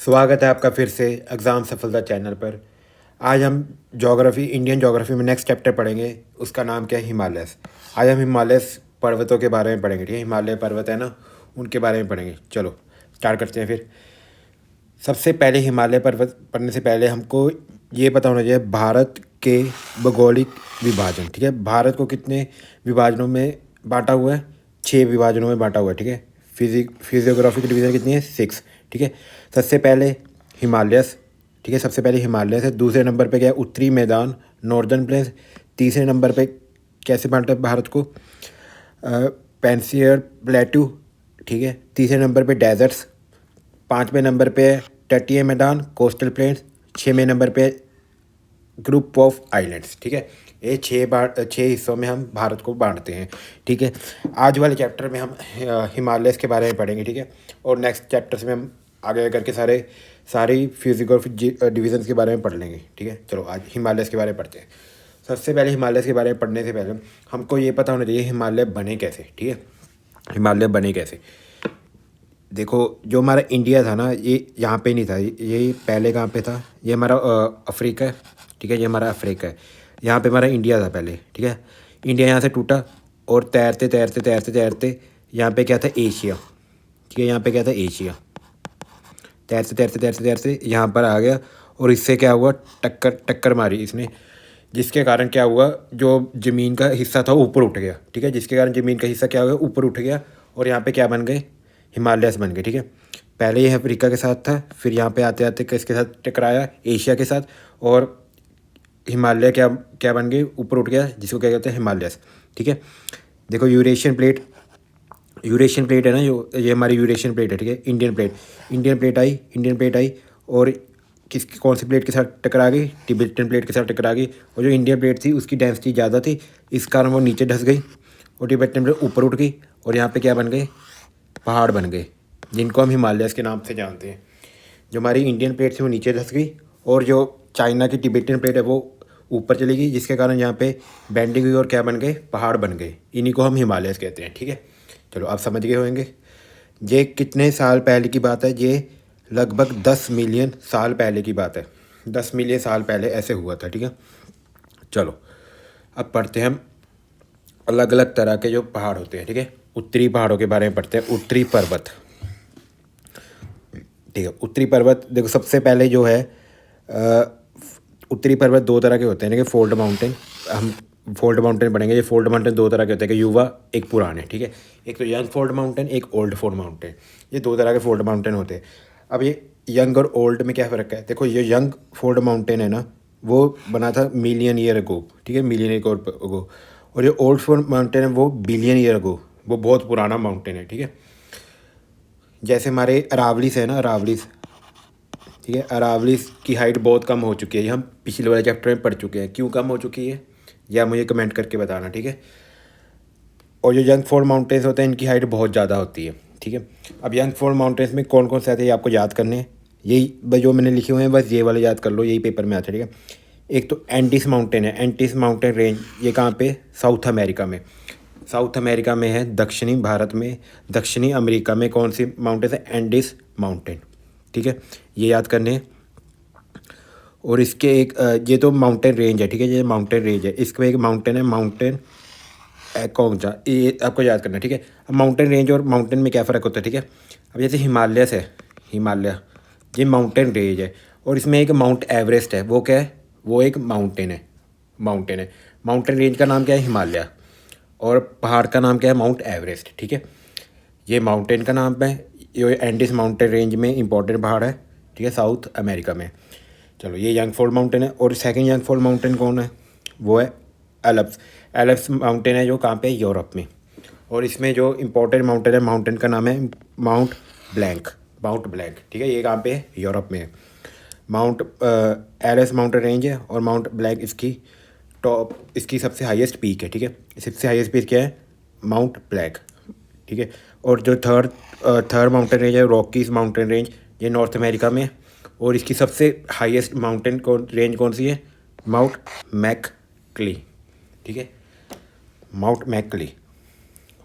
स्वागत है आपका फिर से एग्ज़ाम सफलता चैनल पर। आज हम इंडियन ज्योग्राफी में नेक्स्ट चैप्टर पढ़ेंगे। उसका नाम क्या है? हिमालयस। आज हम हिमालयस पर्वतों के बारे में पढ़ेंगे। ठीक है, हिमालय पर्वत है ना, उनके बारे में पढ़ेंगे। चलो स्टार्ट करते हैं फिर। सबसे पहले हिमालय पर्वत पढ़ने से पहले हमको ये पता होना चाहिए भारत के भौगोलिक विभाजन। ठीक है, भारत को कितने विभाजनों में बांटा हुआ है? 6 विभाजनों में बांटा हुआ है। ठीक है, फिजियोग्राफिक डिवीज़न कितनी है? 6। ठीक है, सबसे पहले हिमालयस। ठीक है, सबसे पहले हिमालयस है। दूसरे नंबर पे क्या है? उत्तरी मैदान, नॉर्दर्न प्लेन्स। तीसरे नंबर पे कैसे बांटा है भारत को? पेंसियर प्लेटू। ठीक है, तीसरे नंबर पे डेजर्ट्स। 5वें नंबर पे तटीय मैदान, कोस्टल प्लेन्स। 6वें नंबर पे ग्रुप ऑफ आइलैंड्स। ठीक है, ये 6 हिस्सों में हम भारत को बांटते हैं। ठीक है, आज वाले चैप्टर में हम हिमालयस के बारे में पढ़ेंगे। ठीक है, और नेक्स्ट चैप्टर्स में हम आगे करके सारी फिजियोग्राफी डिवीजन्स के बारे में पढ़ लेंगे। ठीक है, चलो आज हिमालयस के बारे में पढ़ते हैं। सबसे पहले हिमालयस के बारे में पढ़ने से पहले हमको ये पता होना चाहिए हिमालय बने कैसे। ठीक है, हिमालय बने कैसे? देखो, जो हमारा इंडिया था ना, ये यहाँ पे नहीं था। ये पहले कहाँ पे था? ये हमारा अफ्रीका है। ठीक है, ये हमारा अफ्रीका है। यहाँ पे हमारा इंडिया था पहले। ठीक है, इंडिया यहाँ से टूटा और तैरते तैरते तैरते तैरते यहाँ पे क्या था? एशिया। ठीक है, यहाँ पे क्या था? एशिया। तैरते तैरते तैरते तैरते यहाँ पर आ गया और इससे क्या हुआ? टक्कर मारी इसने, जिसके कारण क्या हुआ? जो ज़मीन का हिस्सा था ऊपर उठ गया। ठीक है, जिसके कारण ज़मीन का हिस्सा क्या हो गया? ऊपर उठ गया और यहाँ पे क्या बन गए? हिमालयस बन गए। ठीक है, पहले ये अफ्रीका के साथ था, फिर यहाँ पे आते आते किसके साथ टकराया? एशिया के साथ। और हिमालय क्या क्या बन गए? ऊपर उठ गया, जिसको क्या कहते हैं? हिमालयस। ठीक है, देखो यूरेशियन प्लेट है ना, जो ये हमारी यूरेशियन प्लेट है। ठीक है, इंडियन प्लेट आई और कौन सी प्लेट के साथ टकरा गई? तिब्बतन प्लेट के साथ टकरा गई। और जो इंडियन प्लेट थी उसकी डेंसिटी ज़्यादा थी, इस कारण वो नीचे धंस गई और तिब्बतन प्लेट ऊपर उठ गई और यहाँ पे क्या बन गए? पहाड़ बन गए, जिनको हम हिमालयस के नाम से जानते हैं। जो हमारी इंडियन प्लेट थी वो नीचे धंस गई और जो चाइना की तिब्बतन प्लेट है वो ऊपर चली गई, जिसके कारण यहाँ पे बेंडिंग हुई और क्या बन गए? पहाड़ बन गए। इन्हीं को हम हिमालयस कहते हैं। ठीक है, चलो आप समझ गए होंगे। ये कितने साल पहले की बात है? ये लगभग 10 मिलियन साल पहले की बात है। 10 मिलियन साल पहले ऐसे हुआ था। ठीक है, चलो अब पढ़ते हैं हम अलग अलग तरह के जो पहाड़ होते हैं। ठीक है, उत्तरी पहाड़ों के बारे में पढ़ते हैं। उत्तरी पर्वत। ठीक है, उत्तरी पर्वत देखो, सबसे पहले जो है उत्तरी पर्वत 2 तरह के होते हैं। ठीक है, फोल्ड माउंटेन। हम फोल्ड माउंटेन पढ़ेंगे। ये फोल्ड माउंटेन 2 तरह के होते हैं, कि युवा, एक पुराने। ठीक है, एक तो यंग फोल्ड माउंटेन, एक ओल्ड फोल्ड माउंटेन। ये 2 तरह के फोल्ड माउंटेन होते हैं। अब ये यंग और ओल्ड में क्या फ़र्क है? देखो, ये यंग फोल्ड माउंटेन है ना, वो बना था मिलियन ईयर अगो। ठीक है, मिलियन ईयर अगो। और ये ओल्ड फोल्ड माउंटेन है वो बिलियन ईयर अगो, वो बहुत पुराना माउंटेन है। ठीक है, जैसे हमारे अरावलीस है ना, अरावलीस। ठीक है, अरावलीस की हाइट बहुत कम हो चुकी है। ये हम पिछले वाले चैप्टर में पढ़ चुके हैं। क्यों कम हो चुकी है, या मुझे कमेंट करके बताना। ठीक है, और जो यंग फोल्ड माउंटेन्स होते हैं इनकी हाइट बहुत ज़्यादा होती है। ठीक है, अब यंग फोल्ड माउंटेन्स में कौन कौन से आते हैं ये आपको याद करने हैं। यही जो मैंने लिखे हुए हैं बस ये वाले याद कर लो, यही पेपर में आते हैं। ठीक है, एक तो एंटीस माउंटेन है। एंटीस माउंटेन रेंज ये कहाँ पे? साउथ अमेरिका में। साउथ अमेरिका में है, दक्षिणी भारत में। दक्षिणी अमेरिका में कौन सी माउंटेन है? Andes mountain. ठीक है, ये याद करने हैं। और इसके एक ये तो माउंटेन रेंज है। ठीक है, ये माउंटेन रेंज है। इसका एक माउंटेन है, माउंटेन कौन सा, ये आपको याद करना है। ठीक है, अब माउंटेन रेंज और माउंटेन में क्या फ़र्क होता है? ठीक है, अब जैसे हिमालय है, हिमालय ये माउंटेन रेंज है और इसमें एक माउंट एवरेस्ट है। वो क्या है? वो एक माउंटेन है। माउंटेन रेंज का नाम क्या है? हिमालय। और पहाड़ का नाम क्या है? Mount Everest. ठीक है, ये माउंटेन का नाम है। ये एंडीज माउंटेन रेंज में इंपॉर्टेंट पहाड़ है। ठीक है, साउथ अमेरिका में। चलो, ये यंग फोल्ड माउंटेन है। और सेकंड यंग फोल्ड माउंटेन कौन है? वो है एल्प्स। एल्प्स माउंटेन है जो कहाँ पे? यूरोप में। और इसमें जो इम्पोर्टेंट माउंटेन है, माउंटेन का नाम है माउंट ब्लैंक। Mount blank. ठीक है, ये कहाँ पे है? यूरोप में है। माउंट एल्प्स माउंटेन रेंज है और माउंट ब्लैंक इसकी सबसे हाईएस्ट पीक है। ठीक है, सबसे हाईएस्ट पीक क्या है? Mount blank. ठीक है, और जो थर्ड माउंटेन रेंज है, रॉकीज माउंटेन रेंज, ये नॉर्थ अमेरिका में है। और इसकी सबसे हाईएस्ट माउंटेन रेंज कौन सी है? माउंट मैकक्ली। ठीक है, माउंट मैकक्ली।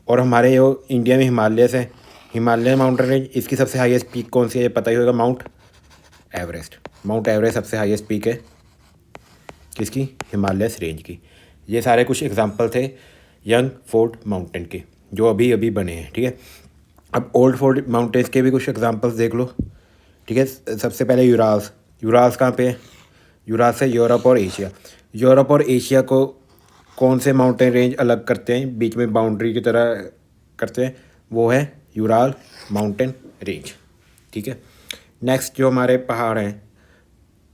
और हमारे जो इंडिया में हिमालय है, हिमालय माउंटेन रेंज, इसकी सबसे हाईएस्ट पीक कौन सी है? ये पता ही होगा, माउंट एवरेस्ट। माउंट एवरेस्ट सबसे हाईएस्ट पीक है किसकी? हिमालयस रेंज की। ये सारे कुछ एग्जांपल थे यंग फोर्ड माउंटेन के जो अभी अभी बने हैं, ठीक है। अब ओल्ड फोर्ड माउंटेन्स के भी कुछ एग्जांपल्स देख लो, ठीक है। सबसे पहले यूराल्स। यूराल्स कहाँ पे है? यूराल्स है यूरोप और एशिया। यूरोप और एशिया को कौन से माउंटेन रेंज अलग करते हैं, बीच में बाउंड्री की तरह करते हैं? वो है यूराल माउंटेन रेंज, ठीक है। नेक्स्ट जो हमारे पहाड़ हैं,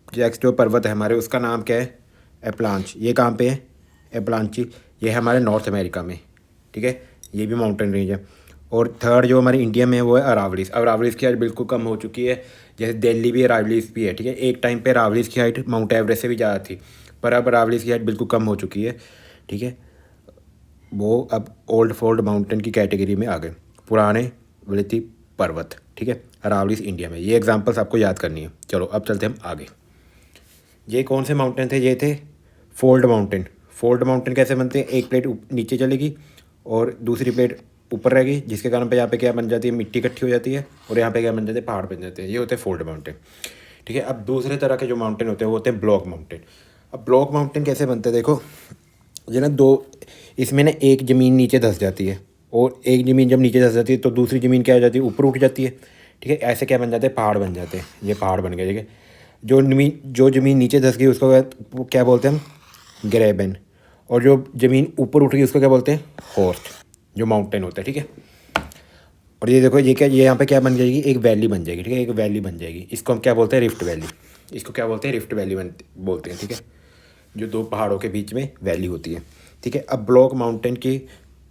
नेक्स्ट जो पर्वत है हमारे, उसका नाम क्या है? एप्लांच। ये कहाँ पे है? एप्लांची। ये है हमारे नॉर्थ अमेरिका में, ठीक है। ये भी माउंटेन रेंज है। और थर्ड जो हमारे इंडिया में है वो है अरावलीज। अरावलीज की हाइट बिल्कुल कम हो चुकी है, जैसे दिल्ली भी अरावलीज भी है, ठीक है। एक टाइम पे अरावलीज की हाइट माउंट एवरेस्ट से भी ज़्यादा थी, पर अब अरावलीज की हाइट बिल्कुल कम हो चुकी है, ठीक है। वो अब ओल्ड फोल्ड माउंटेन की कैटेगरी में आ गए, पुराने वलिति पर्वत, ठीक है। अरावलीज इंडिया में। ये एग्जांपल्स आपको याद करनी है। चलो अब चलते हैं हम आगे। ये कौन से माउंटेन थे? ये थे फोल्ड माउंटेन। फोल्ड माउंटेन कैसे बनते हैं? एक प्लेट नीचे चलेगी और दूसरी प्लेट ऊपर रहेगी, जिसके कारण पे यहाँ पे क्या बन जाती है? मिट्टी इकट्ठी हो जाती है और यहाँ पे क्या बन जाते हैं? पहाड़ बन जाते हैं। ये होते हैं फोल्ड माउंटेन, ठीक है। अब दूसरे तरह के जो माउंटेन होते हैं वो होते हैं ब्लॉक माउंटेन। अब ब्लॉक माउंटेन कैसे बनते हैं? देखो ये ना दो, इसमें ना एक ज़मीन नीचे धंस जाती है और एक ज़मीन जब नीचे धंस जाती है तो दूसरी ज़मीन क्या हो जाती है? ऊपर उठ जाती है, ठीक है। ऐसे क्या बन जाते हैं? पहाड़ बन जाते हैं। ये पहाड़ बन गए, ठीक है। जो ज़मीन नीचे धंस गई उसको क्या बोलते हैं हम? ग्रेबन। और जो ज़मीन ऊपर उठ गई उसको क्या बोलते हैं? हॉर्स, जो माउंटेन होता है, ठीक है। और ये देखो ये क्या, ये यहाँ पे क्या बन जाएगी? एक वैली बन जाएगी, ठीक है। एक वैली बन जाएगी, इसको हम क्या बोलते हैं? Rift valley. इसको क्या बोलते हैं? रिफ्ट वैली बोलते हैं, ठीक है। जो दो पहाड़ों के बीच में वैली होती है, ठीक है। अब ब्लॉक माउंटेन की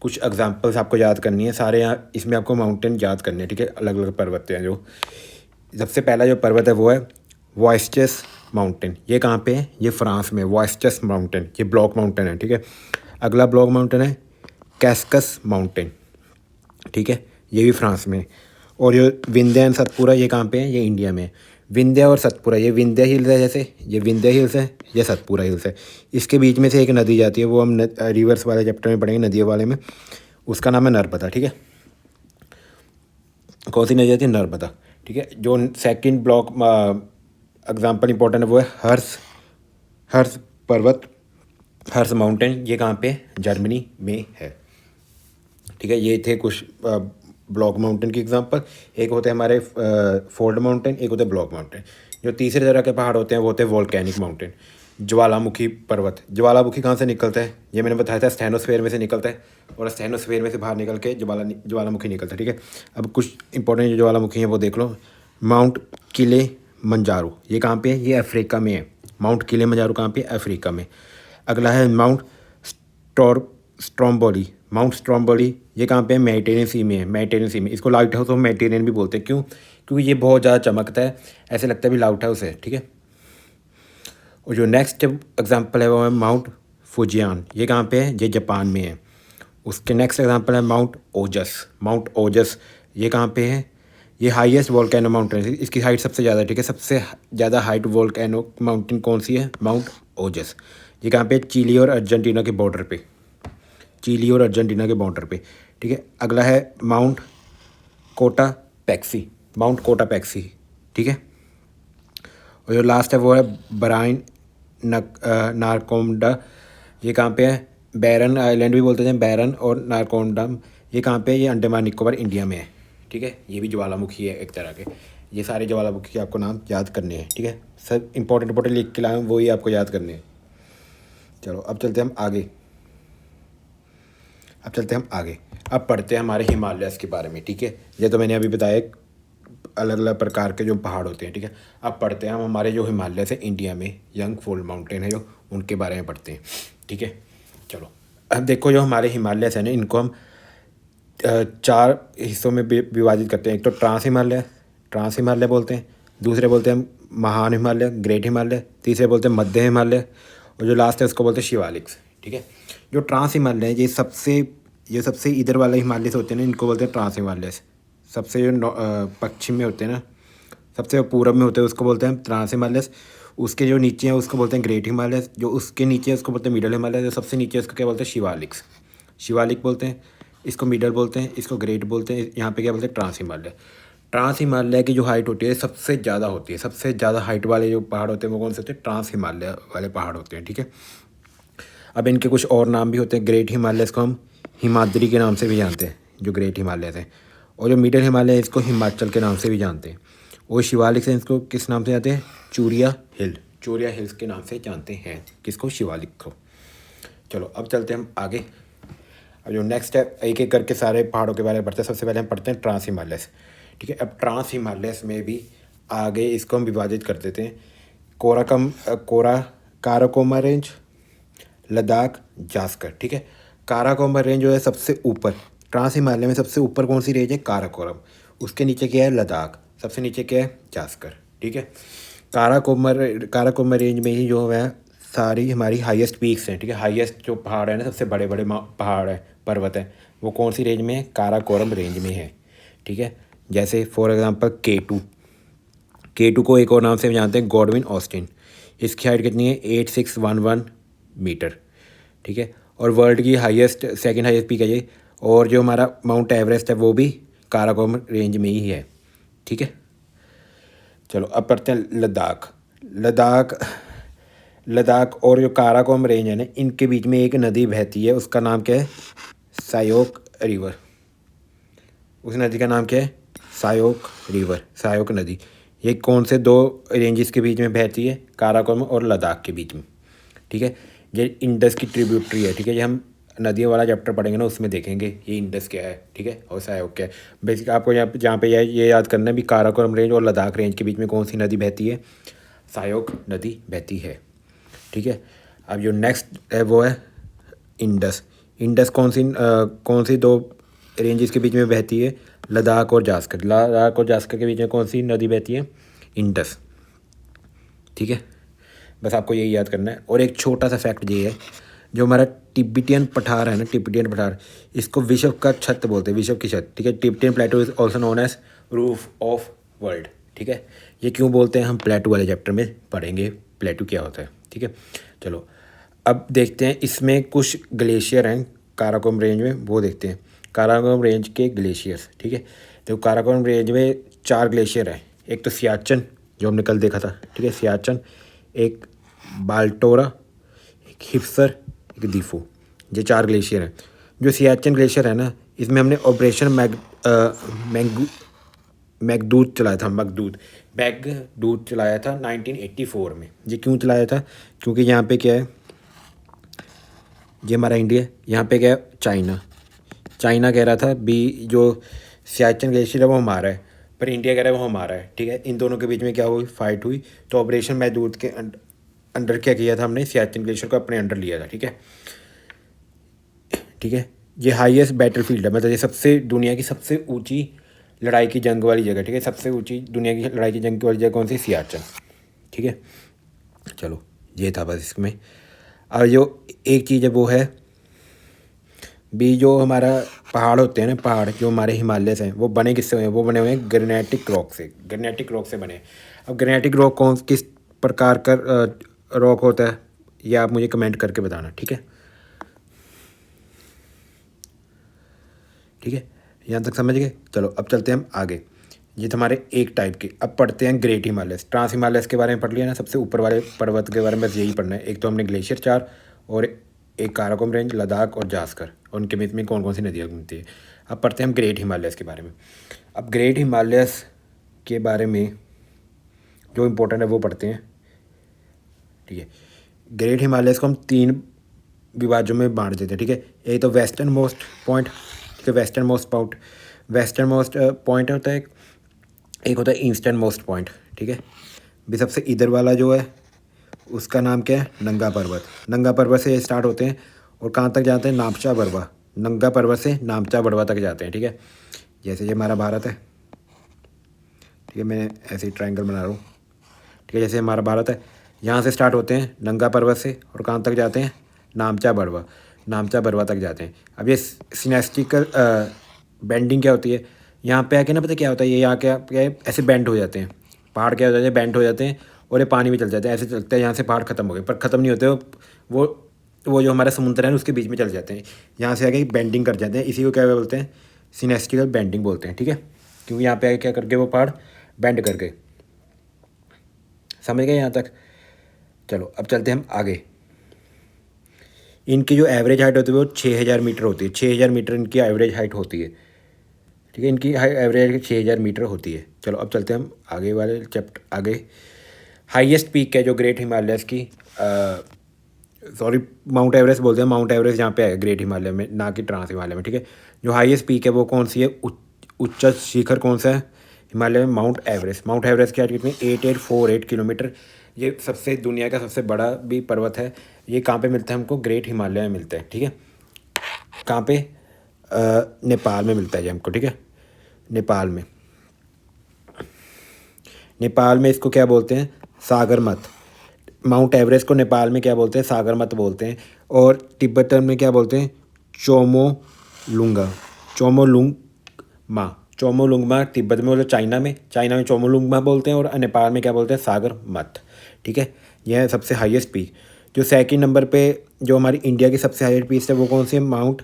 कुछ एग्जांपल्स आपको याद करनी है। सारे यहाँ इसमें आपको माउंटेन याद करने हैं, ठीक है। अलग अलग पर्वत हैं। जो सबसे पहला जो पर्वत है वो है वॉइस्चस माउंटेन। ये कहाँ पे है? ये फ्रांस में, वॉइस्चस माउंटेन। ये ब्लॉक माउंटेन है, ठीक है। अगला ब्लॉक माउंटेन है कैस्कस माउंटेन, ठीक है। ये भी फ्रांस में। और जो विंध्य एंड सतपुरा, ये कहाँ पे है? ये इंडिया में। विंध्य और सतपुरा, ये विंध्य हिल्स है, जैसे ये विंध्य हिल्स है, ये सतपुरा हिल्स है। इसके बीच में से एक नदी जाती है, वो हम रिवर्स वाले चैप्टर में पढ़ेंगे, नदियों वाले में। उसका नाम है नर्मदा, ठीक है। कौन सी नदी जाती है? नर्मदा, ठीक है। जो सेकंड ब्लॉक एग्जाम्पल इंपॉर्टेंट है वो है हर्ष पर्वत, हर्ष माउंटेन। ये कहाँ पे? जर्मनी में है, ठीक है। ये थे कुछ ब्लॉक माउंटेन की एग्जांपल। एक होते हैं हमारे फोल्ड माउंटेन, एक होते हैं ब्लॉक माउंटेन। जो तीसरे तरह के पहाड़ होते हैं वो होते हैं वोल्केनिक माउंटेन, ज्वालामुखी पर्वत। ज्वालामुखी कहाँ से निकलता है? ये मैंने बताया था, स्टेनोस्फेयर में से निकलता है और स्टेनोस्फेयर में से बाहर निकल के ज्वालामुखी निकलता है, ठीक है। अब कुछ इंपॉर्टेंट जो ज्वालामुखी हैं वो देख लो। माउंट किलिमंजारो, ये कहाँ पे है? ये अफ्रीका में है। माउंट किलिमंजारो कहाँ पे? अफ्रीका में। अगला है माउंट स्ट्रोम्बोली। माउंट स्ट्रोम्बोली ये कहाँ पे है? मेडिटेरियन सी में है। मेडिटेरियन सी में। इसको लाइट हाउस ऑफ मेडिटेरियन भी बोलते हैं। क्यों? क्योंकि ये बहुत ज़्यादा चमकता है, ऐसे लगता है भी लाइट हाउस है, ठीक है। और जो नेक्स्ट एग्जांपल है वो है माउंट फुजियान। ये कहाँ पे है? ये जापान में है। उसके नेक्स्ट एग्जांपल है माउंट ओजस। माउंट ओजस ये कहाँ पे है? ये हाईएस्ट वोल्केनो माउंटेन है, इसकी हाइट सबसे ज़्यादा, ठीक है। सबसे ज़्यादा हाइट वोल्केनो माउंटेन कौन सी है? माउंट ओजस। ये कहाँ पे? चिली और अर्जेंटीना के बॉर्डर पे, चिली और अर्जेंटीना के बॉर्डर पे, ठीक है। अगला है माउंट कोटा पैक्सी। माउंट कोटा पैक्सी, ठीक है। और जो लास्ट है वो है बराइन नारकोंडा। ये कहाँ पे है? बैरन आइलैंड भी बोलते हैं, बैरन और नारकोंडम। ये कहाँ पे है? ये अंडमान निकोबार इंडिया में है, ठीक है। ये भी ज्वालामुखी है एक तरह के। ये सारे ज्वालामुखी के आपको नाम याद करने हैं, ठीक है। सब इंपॉर्टेंट लिख के लाए वो ही आपको याद करने हैं। चलो अब चलते हैं हम आगे। अब पढ़ते हैं हमारे हिमालयस के बारे में, ठीक है। ये तो मैंने अभी बताया अलग अलग प्रकार के जो पहाड़ होते हैं, ठीक है। अब पढ़ते हैं हम हमारे जो हिमालयस है इंडिया में, यंग फोल्ड माउंटेन है जो, उनके बारे में पढ़ते हैं, ठीक है। चलो अब देखो जो हमारे हिमालयस है ना, इनको हम 4 हिस्सों में विभाजित करते हैं। एक तो ट्रांस हिमालय बोलते हैं, दूसरे बोलते हैं हम महान हिमालय, ग्रेट हिमालय, तीसरे बोलते हैं मध्य हिमालय, और जो लास्ट है उसको बोलते हैं शिवालिक्स, ठीक है। जो ट्रांस हिमालय है ये सबसे इधर वाले हिमालय से होते हैं ना, इनको बोलते हैं ट्रांस हिमालय। सबसे जो पश्चिम में होते हैं ना, सबसे पूर्व में होते हैं उसको बोलते हैं ट्रांस हिमालय। उसके जो नीचे हैं उसको बोलते हैं ग्रेट हिमालय, जो उसके नीचे है उसको बोलते हैं मिडल हिमालय, जो सबसे नीचे है उसको क्या बोलते हैं? शिवालिक बोलते हैं। इसको मिडल बोलते हैं, इसको ग्रेट बोलते हैं, यहाँ पे क्या बोलते हैं? ट्रांस हिमालय। ट्रांस हिमालय की जो हाइट होती है सबसे ज़्यादा होती है। सबसे ज़्यादा हाइट वाले जो पहाड़ होते हैं वो कौन से होते हैं? ट्रांस हिमालय वाले पहाड़ होते हैं, ठीक है। अब इनके कुछ और नाम भी होते हैं। ग्रेट हिमालयस को हम हिमाद्री के नाम से भी जानते हैं, जो ग्रेट हिमालयस हैं। और जो मिडल हिमालय इसको हिमाचल के नाम से भी जानते हैं। और शिवालिक से इसको किस नाम से जानते हैं? चूरिया हिल, चूरिया हिल्स के नाम से जानते हैं किसको? शिवालिक को। चलो अब चलते हैं हम आगे। अब जो नेक्स्ट है, एक एक करके सारे पहाड़ों के बारे में पढ़ते हैं। सबसे पहले हम पढ़ते हैं ट्रांस हिमालयस, ठीक है। अब ट्रांस हिमालयस में भी आगे इसको हम विभाजित कर देते हैं। काराकोरम रेंज, लद्दाख, जास्कर, ठीक है। काराकोरम रेंज जो है सबसे ऊपर, ट्रांस हिमालय में सबसे ऊपर कौन सी रेंज है? काराकोरम। उसके नीचे क्या है? लद्दाख। सबसे नीचे क्या है? जास्कर, ठीक है। काराकोरम रेंज में ही जो है सारी हमारी हाईएस्ट पीक्स हैं, ठीक है। हाईएस्ट जो पहाड़ है ना, सबसे बड़े बड़े पहाड़ है, पर्वत है, वो कौन सी रेंज में है? काराकोरम रेंज में है, ठीक है। जैसे फॉर एग्जांपल K2 को एक और नाम से जानते हैं गॉडविन ऑस्टिन। इसकी हाइट कितनी है? 8611 मीटर, ठीक है। और वर्ल्ड की हाईएस्ट, सेकंड हाईएस्ट पीक है ये। और जो हमारा माउंट एवरेस्ट है वो भी काराकोरम रेंज में ही है, ठीक है। चलो अब पढ़ते हैं लद्दाख और जो काराकोरम रेंज है ना, इनके बीच में एक नदी बहती है। उसका नाम क्या है? सायोक रिवर। उस नदी का नाम क्या है? सायोक रिवर, सायोक नदी। ये कौन से दो रेंजेस के बीच में बहती है? काराकोरम और लद्दाख के बीच में, ठीक है। ये इंडस की ट्रिब्यूटरी है, ठीक है। ये हम नदियों वाला चैप्टर पढ़ेंगे ना, उसमें देखेंगे ये इंडस क्या है, ठीक है, और सायोक क्या है। बेसिक आपको जहाँ पे ये याद करना है भी, काराकोरम रेंज और लद्दाख रेंज के बीच में कौन सी नदी बहती है? सायोक नदी बहती है, ठीक है। अब जो नेक्स्ट है वो है इंडस कौन सी दो रेंजेस के बीच में बहती है? लद्दाख और जास्कर के बीच में कौन सी नदी बहती है? इंडस, ठीक है। बस आपको यही याद करना है। और एक छोटा सा फैक्ट ये है, जो हमारा तिब्बतियन पठार है ना, तिब्बतियन पठार, इसको विश्व का छत बोलते हैं, विश्व की छत, ठीक है। Tibetan plateau is also known as roof of world, ठीक है। ये क्यों बोलते हैं हम प्लेटू वाले चैप्टर में पढ़ेंगे, प्लेटू क्या होता है, ठीक है। चलो अब देखते हैं, इसमें कुछ ग्लेशियर हैं काराकोरम रेंज में, वो देखते हैं काराकोरम रेंज के ग्लेशियर्स, ठीक है। तो काराकोरम रेंज में 4 ग्लेशियर हैं। एक तो सियाचन, जो हमने कल देखा था, ठीक है, सियाचन। एक बाल्टोरा, एक हिप्सर, एक दीफू। ये 4 ग्लेशियर हैं। जो सियाचन ग्लेशियर है ना, इसमें हमने ऑपरेशन मैगदूत चलाया था 1984 में। ये क्यों चलाया था? क्योंकि यहाँ पे क्या है, ये हमारा इंडिया है, यहाँ पे क्या है? चाइना कह रहा था भी जो सियाचन ग्लेशियर है वो हमारा है, पर इंडिया कह रहा है वो हमारा है, ठीक है। इन दोनों के बीच में क्या हुई? फाइट हुई। तो ऑपरेशन मैगदूत के अंडर क्या किया था हमने? सियाचन ग्लेशियर को अपने अंडर लिया था, ठीक है, ठीक है। ये हाईएस्ट बैटलफील्ड है, मतलब ये सबसे दुनिया की सबसे ऊंची लड़ाई की जंग वाली जगह, ठीक है। सबसे ऊंची दुनिया की लड़ाई की जंग वाली जगह कौन सी? सियाचन, ठीक है। चलो ये था बस इसमें। और जो एक चीज़ है वो है भी, जो हमारा पहाड़ होते हैं ना, पहाड़ जो हमारे हिमालय हैं, वो बने किससे हुए हैं? वो बने हुए हैं ग्रेनाइटिक रॉक से बने। अब ग्रेनाइटिक रॉक किस प्रकार का रॉक होता है, ये आप मुझे कमेंट करके बताना, ठीक है, ठीक है। यहाँ तक समझ गए? चलो अब चलते हैं हम आगे। ये तो हमारे एक टाइप के। अब पढ़ते हैं ग्रेट हिमालयस। ट्रांस हिमालयस के बारे में पढ़ लिया ना, सबसे ऊपर वाले पर्वत के बारे में बस यही पढ़ना है। एक तो हमने ग्लेशियर 4, और एक काराकोरम रेंज, लद्दाख और जास्कर, और उनके बीच में कौन कौन सी नदियाँ घूमती है। अब पढ़ते हैं हम ग्रेट हिमालयस के बारे में। अब ग्रेट हिमालयस के बारे में जो इम्पोर्टेंट है वो पढ़ते हैं, ठीक है। ग्रेट हिमालयस को हम 3 विभाजों में बांट देते हैं, ठीक है। एक तो वेस्टर्न मोस्ट पॉइंट, ठीक है, वेस्टर्न मोस्ट पॉइंट होता है, एक होता है ईस्टर्न मोस्ट पॉइंट, ठीक है। भी सबसे इधर वाला जो है उसका नाम क्या है? नंगा पर्वत से स्टार्ट होते हैं और कहाँ तक जाते हैं? नामचा बरवा। नंगा पर्वत से नामचा बरवा तक जाते हैं, ठीक है। जैसे ये हमारा भारत है, ठीक है, मैं ऐसे ही ट्रायंगल बना रहा हूँ, ठीक है। जैसे हमारा भारत है, यहाँ से स्टार्ट होते हैं नंगा पर्वत से और कहाँ तक जाते हैं? नामचा बरवा तक जाते हैं। अब ये सिनेस्टिकल बेंडिंग क्या होती है? यहाँ पे आके ना, पता क्या होता है, ये यहाँ क्या ऐसे बेंड हो जाते हैं, पहाड़ क्या हो जाते हैं? बेंड हो जाते हैं और ये पानी में चल जाते हैं। ऐसे चलते हैं, यहाँ से पहाड़ खत्म हो गए, पर ख़त्म नहीं होते वो जो हमारा समुद्र है ना, उसके बीच में चल जाते हैं। यहाँ से आके बेंडिंग कर जाते हैं, इसी को क्या बोलते हैं? सिनेस्टिकल बेंडिंग बोलते हैं, ठीक है। क्योंकि यहाँ पे क्या करके वो पहाड़ बेंड कर गए। समझ गए यहाँ तक? चलो अब चलते हैं हम आगे। इनकी जो एवरेज हाइट होती है वो 6000 मीटर होती है। 6000 मीटर इनकी एवरेज हाइट होती है, ठीक है। इनकी एवरेज 6000 मीटर होती है। चलो अब चलते हैं हम आगे वाले चैप्टर आगे। हाईएस्ट पीक है जो ग्रेट हिमालयस की, सॉरी माउंट एवरेस्ट बोलते हैं, माउंट एवरेस्ट यहाँ पे है ग्रेट हिमालय में, ना कि ट्रांस हिमालय में, ठीक है। जो हाईएस्ट पीक है वो कौन सी है, उच्च शिखर कौन सा है हिमालय में? Mount Everest. माउंट एवरेस्ट की हाइट कितनी? 8848 किलोमीटर। ये सबसे दुनिया का सबसे बड़ा भी पर्वत है। ये कहाँ पे मिलता है हमको? ग्रेट हिमालय में मिलता है, ठीक है। कहाँ पे? नेपाल में मिलता है ये हमको, ठीक है। नेपाल में, नेपाल में इसको क्या बोलते हैं? सागरमत। माउंट एवरेस्ट को नेपाल में क्या बोलते हैं? सागरमत बोलते हैं। और तिब्बतन में क्या बोलते हैं? चोमोलुंगा, चोमोलुंगमा। चोमोलुंगमा तिब्बत में बोलते हैं, चाइना में चोमोलुंगमा बोलते हैं, और नेपाल में क्या बोलते हैं? सागरमत, ठीक है। यह है सबसे हाईएस्ट पीक। जो सेकंड नंबर पे जो हमारी इंडिया की सबसे हाईएस्ट पीक है वो कौन सी है? माउंट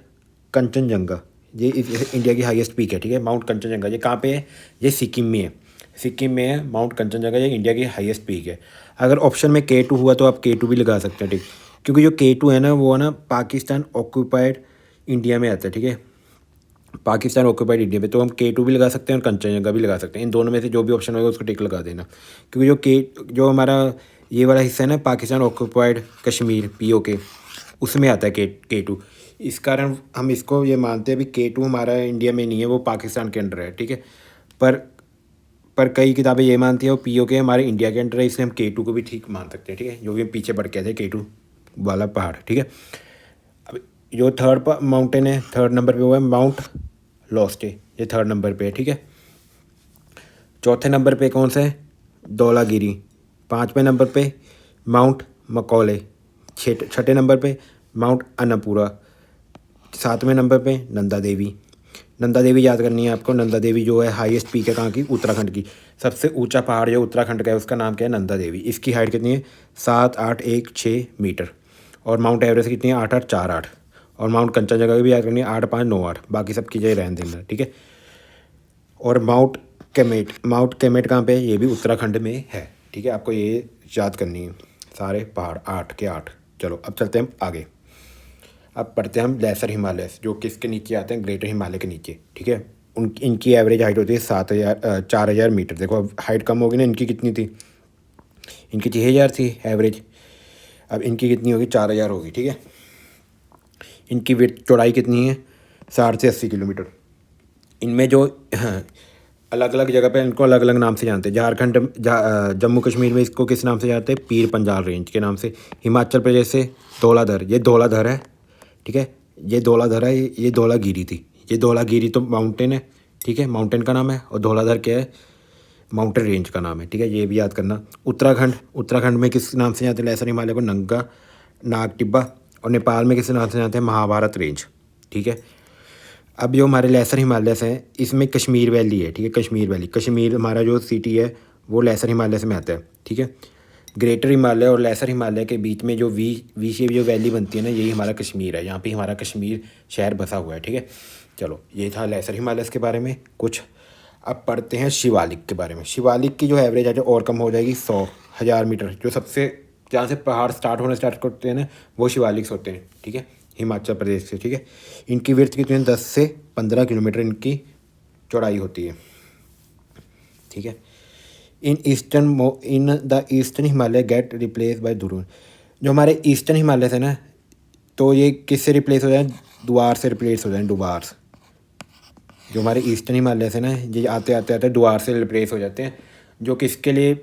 कंचनजंगा। ये इंडिया की हाईएस्ट पीक है, ठीक है, माउंट कंचनजंगा। ये कहाँ पे है? ये सिक्किम में है। सिक्किम में है माउंट कंचनजंगा, ये इंडिया की हाईएस्ट पीक है। अगर ऑप्शन में K2 हुआ तो आप K2 भी लगा सकते हैं, ठीक। क्योंकि जो K2 है ना वो है ना पाकिस्तान ऑक्यूपाइड इंडिया में आता है, ठीक है। पाकिस्तान ऑक्यूपाइड इंडिया में, तो हम K2 भी लगा सकते हैं और कंचनजंगा भी लगा सकते हैं। इन दोनों में से जो भी ऑप्शन होगा उसको टिक लगा देना। क्योंकि जो हमारा ये वाला हिस्सा है ना पाकिस्तान ऑक्यूपाइड कश्मीर POK, उसमें आता है K2। इस कारण हम इसको ये मानते हैं भी K2 हमारा इंडिया में नहीं है, वो पाकिस्तान के अंडर है, ठीक है। पर कई किताबें ये मानती है वो POK हमारे इंडिया के अंडर है, इसलिए हम K2 को भी ठीक मान सकते हैं, ठीक है। जो भी हम पीछे बढ़ के थे K2 वाला पहाड़, ठीक है। अब जो थर्ड माउंटेन है, थर्ड नंबर पे वो है माउंट लॉस्टे। ये थर्ड नंबर पे है, ठीक है। चौथे नंबर पे कौन सा है? धौलागिरी। पाँचवें नंबर पे माउंट मकौले। छठे नंबर पे माउंट अन्नपूर्णा। सातवें नंबर पे नंदा देवी। नंदा देवी याद करनी है आपको। नंदा देवी जो है हाईएस्ट पीक है कहाँ की? उत्तराखंड की। सबसे ऊंचा पहाड़ जो उत्तराखंड का है उसका नाम क्या है? नंदा देवी। इसकी हाइट कितनी है? 7816 मीटर। और माउंट एवरेस्ट कितनी है? 8848। और माउंट कंचनजंगा की भी याद करनी है 8598। बाकी सब की जगह रहने देना, ठीक है। और माउंट केमेट कहाँ पे है? ये भी उत्तराखंड में है, ठीक है। आपको ये याद करनी है सारे पहाड़ 8 के 8। चलो अब चलते हैं हम आगे। अब पढ़ते हैं हम लेसर हिमालय, जो किसके नीचे आते हैं? ग्रेटर हिमालय के नीचे, ठीक है। इनकी एवरेज हाइट होती है 4000 मीटर। देखो अब हाइट कम होगी ना, इनकी कितनी थी? इनकी 6000 थी एवरेज, अब इनकी कितनी होगी? 4000 होगी, ठीक है। इनकी विड्थ चौड़ाई कितनी है? 60 से 80 किलोमीटर। इनमें जो अलग अलग जगह पे इनको अलग अलग नाम से जानते हैं। जम्मू कश्मीर में इसको किस नाम से जानते हैं? पीर पंजाल रेंज के नाम से। हिमाचल प्रदेश से धौलाधर, ये धौलाधर है, ठीक है। ये धौलाधर है, ये धौलागिरी थी। ये धौलागिरी तो माउंटेन है, ठीक है, माउंटेन का नाम है। और धौलाधर क्या है? माउंटेन रेंज का नाम है, ठीक है। ये भी याद करना। उत्तराखंड में किस नाम से जानते हैं लेसर हिमालय को? नंगा नाग टिब्बा। और नेपाल में किस नाम से जानते हैं? महाभारत रेंज, ठीक है। अब जो हमारे लेसर हिमालयस हैं इसमें कश्मीर वैली है, ठीक है। कश्मीर वैली, कश्मीर हमारा जो सिटी है वो लेसर हिमालय में आता है, ठीक है। ग्रेटर हिमालय और लेसर हिमालय के बीच में जो वी शेप जो वैली बनती है ना, यही हमारा कश्मीर है। यहाँ पे हमारा कश्मीर शहर बसा हुआ है, ठीक है। चलो ये था लेसर हिमालयस के बारे में कुछ। अब पढ़ते हैं शिवालिक के बारे में। शिवालिक की जो एवरेज है जो और कम हो जाएगी 100,000 मीटर। जो सबसे जहाँ से पहाड़ स्टार्ट करते हैं ना वो शिवालिक्स होते हैं, ठीक है, हिमाचल प्रदेश से, ठीक है। इनकी विड्थ कितनी है? 10 से 15 किलोमीटर इनकी चौड़ाई होती है, ठीक है। In the eastern Himalaya get replace by Dhruv. जो हमारे ईस्टर्न हिमालय है ना, तो ये किससे रिप्लेस हो जाए? द्वार से रिप्लेस हो जाए, द्वार। जो हमारे ईस्टर्न हिमालय है ना, ये आते आते आते द्वार से रिप्लेस हो जाते हैं। जो किसके लिए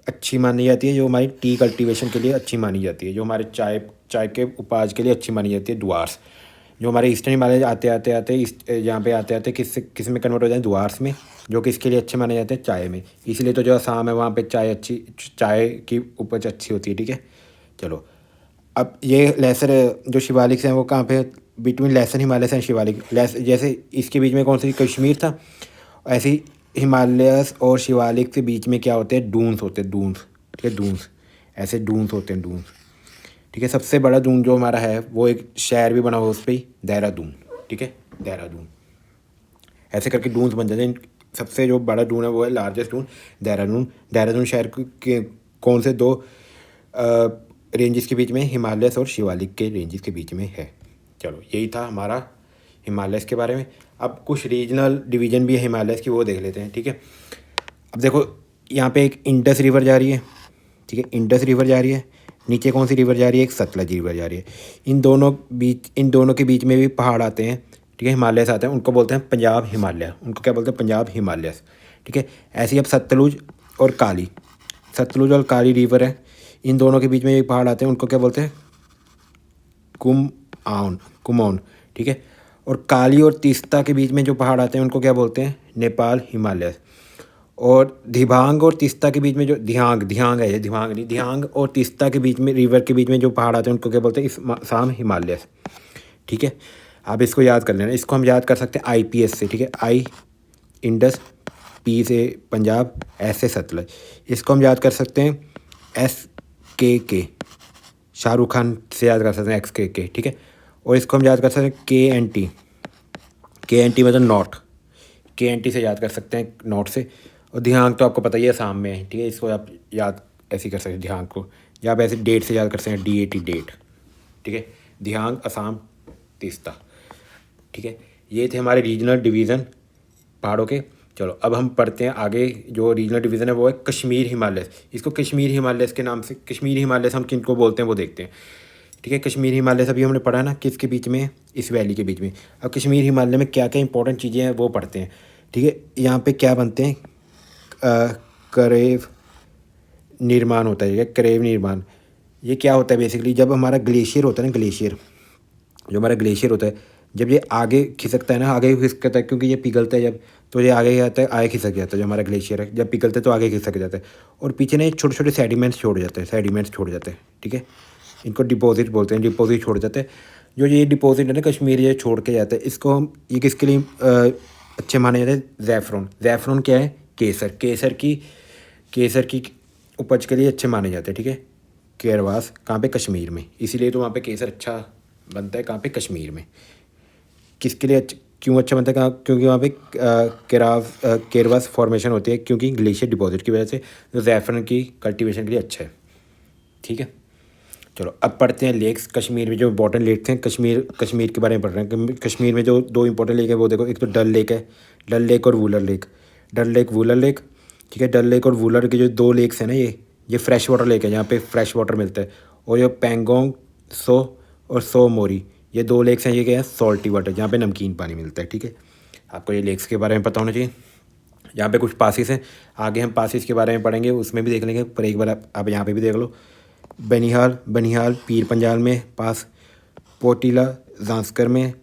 अच्छी मानी जाती है? जो हमारी टी कल्टीवेशन के लिए अच्छी मानी जाती है। जो हमारे चाय के उपज के लिए अच्छी मानी जाती है, द्वार्स। जो हमारे ईस्टर्न हिमालय आते आते यहाँ पे आते आते किस में कन्वर्ट हो जाए? द्वार्स में। जो किसके लिए अच्छे माने जाते हैं? चाय में। इसलिए तो जो असम है वहाँ पे चाय की उपज अच्छी होती है, ठीक है। चलो अब ये लेसर जो शिवालिक हैं वो कहाँ पे? Between lesser Himalaya and Shivalik. जैसे इसके बीच में कौन सी? कश्मीर था। ऐसे ही हिमालयस और शिवालिक के बीच में क्या होते हैं? डून्स होते हैं, डून्स, ठीक है। डून्स, ऐसे डून्स होते हैं, डून्स, ठीक है। सबसे बड़ा दून जो हमारा है वो एक शहर भी बना हुआ उस पर ही, देहरादून, ठीक है, देहरादून। ऐसे करके डून्स बन जाते हैं। सबसे जो बड़ा डून है वो है लार्जेस्ट डून देहरादून। देहरादून शहर के कौन से दो रेंजेस के बीच में? हिमालयस और शिवालिक के रेंजेस के बीच में है। चलो यही था हमारा हिमालयस के बारे में। अब कुछ रीजनल डिवीजन भी है हिमालयस की, वो देख लेते हैं, ठीक है। अब देखो यहाँ पे एक इंडस रिवर जा रही है, ठीक है, इंडस रिवर जा रही है। नीचे कौन सी रिवर जा रही है? एक सतलज रिवर जा रही है। इन दोनों के बीच में भी पहाड़ आते हैं, ठीक है, हिमालयस आते हैं, उनको बोलते हैं पंजाब हिमालय। उनको क्या बोलते हैं? पंजाब हिमालयस, ठीक है। ऐसे ही अब सतलुज और काली रिवर है, इन दोनों के बीच में एक पहाड़ आते हैं, उनको क्या बोलते हैं? कुमाऊन, ठीक है। और काली और तीस्ता के बीच में जो पहाड़ आते हैं उनको क्या बोलते हैं? नेपाल हिमालय। और दिबांग और तीस्ता के बीच में जो दिहांग है, ये दिबांग नहीं, दिहांग और तीस्ता के बीच में रिवर के बीच में जो पहाड़ आते हैं उनको क्या बोलते हैं? असम हिमालय, ठीक है। आप इसको याद कर लेना। इसको हम याद कर सकते हैं IPS से, ठीक है। आई इंडस, P से पंजाब, S से सतलज। इसको हम याद कर सकते हैं SKK, शाहरुख खान से याद कर सकते हैं XKK, ठीक है। और इसको हम याद कर सकते हैं KNT मतलब नॉर्थ, KNT से याद कर सकते हैं, नॉर्थ से। और दिहांग तो आपको पता ही है असम में है, ठीक है। इसको आप याद ऐसे कर सकते हैं दिहांग को, या आप ऐसे डेट से याद कर सकते हैं DAT डेट, ठीक है। दिहांग, असम, तीस्ता, ठीक है। ये थे हमारे रीजनल डिवीज़न पहाड़ों के। चलो अब हम पढ़ते हैं आगे। जो रीजनल डिवीज़न है वो है कश्मीर हिमालय। इसको कश्मीर हिमालय के नाम से, कश्मीर हिमालय हम किनको बोलते हैं वो देखते हैं, ठीक है। कश्मीर हिमालय अभी हमने पढ़ा ना किसके बीच में? इस वैली के बीच में। अब कश्मीर हिमालय में क्या क्या इंपॉर्टेंट चीज़ें हैं वो पढ़ते हैं, ठीक है। यहाँ पे क्या बनते हैं? करेव निर्माण होता है, करेव निर्माण। ये क्या होता है बेसिकली? जब हमारा ग्लेशियर होता है ना, जो हमारा ग्लेशियर होता है, जब ये आगे खिसकता है ना, आगे खिसकता है क्योंकि ये पिघलता है जब, तो ये आगे जाता है, आगे खिसक जाता है। जो हमारा ग्लेशियर है जब पिघलता है तो आगे खिसक जाता है, और पीछे ना छोटे छोटे सेडिमेंट्स छोड़ जाते हैं, ठीक है। इनको डिपॉजिट बोलते हैं, डिपॉजिट छोड़ जाते हैं। जो ये डिपॉजिट है ना कश्मीर, ये छोड़ के जाता है। इसको हम, ये किसके लिए अच्छे माने जाते हैं? ज़ैफ़रॉन क्या है? केसर की उपज के लिए अच्छे माने जाते हैं, ठीक है। केरवास कहाँ पे? कश्मीर में। इसीलिए तो वहाँ पे केसर अच्छा बनता है। कहाँ पे? कश्मीर में। किसके लिए क्यों अच्छा बनता है? कहाँ? क्योंकि वहाँ पे केरवास फॉर्मेशन होती है, क्योंकि ग्लेशियर डिपॉजिट की वजह से, जो ज़ैफ़रॉन की कल्टीवेशन के लिए अच्छा है, ठीक है। चलो अब पढ़ते हैं लेक्स। कश्मीर में जो इंपॉर्टेंट लेक्स हैं, कश्मीर के बारे में पढ़ रहे हैं। कश्मीर में जो दो इंपॉर्टेंट लेक है वो देखो, एक तो डल लेक है, डल लेक और वूलर लेक, ठीक है। डल लेक और वूलर के जो दो लेक्स हैं ना, ये फ्रेश वाटर लेक है, यहाँ पे फ्रेश वाटर मिलता है। और ये पैंगोंग सो और सो मोरी, ये दो लेक्स हैं, ये क्या है? सॉल्टी वाटर, जहाँ पे नमकीन पानी मिलता है, ठीक है। आपको ये लेक्स के बारे में पता होना चाहिए। यहाँ पे कुछ पासिस हैं, आगे हम पासिस के बारे में पढ़ेंगे, उसमें भी देख लेंगे, पर एक बार आप यहाँ पे भी देख लो। बनिहाल पीर पंजाल में पास, पोटीला जांस्कर में,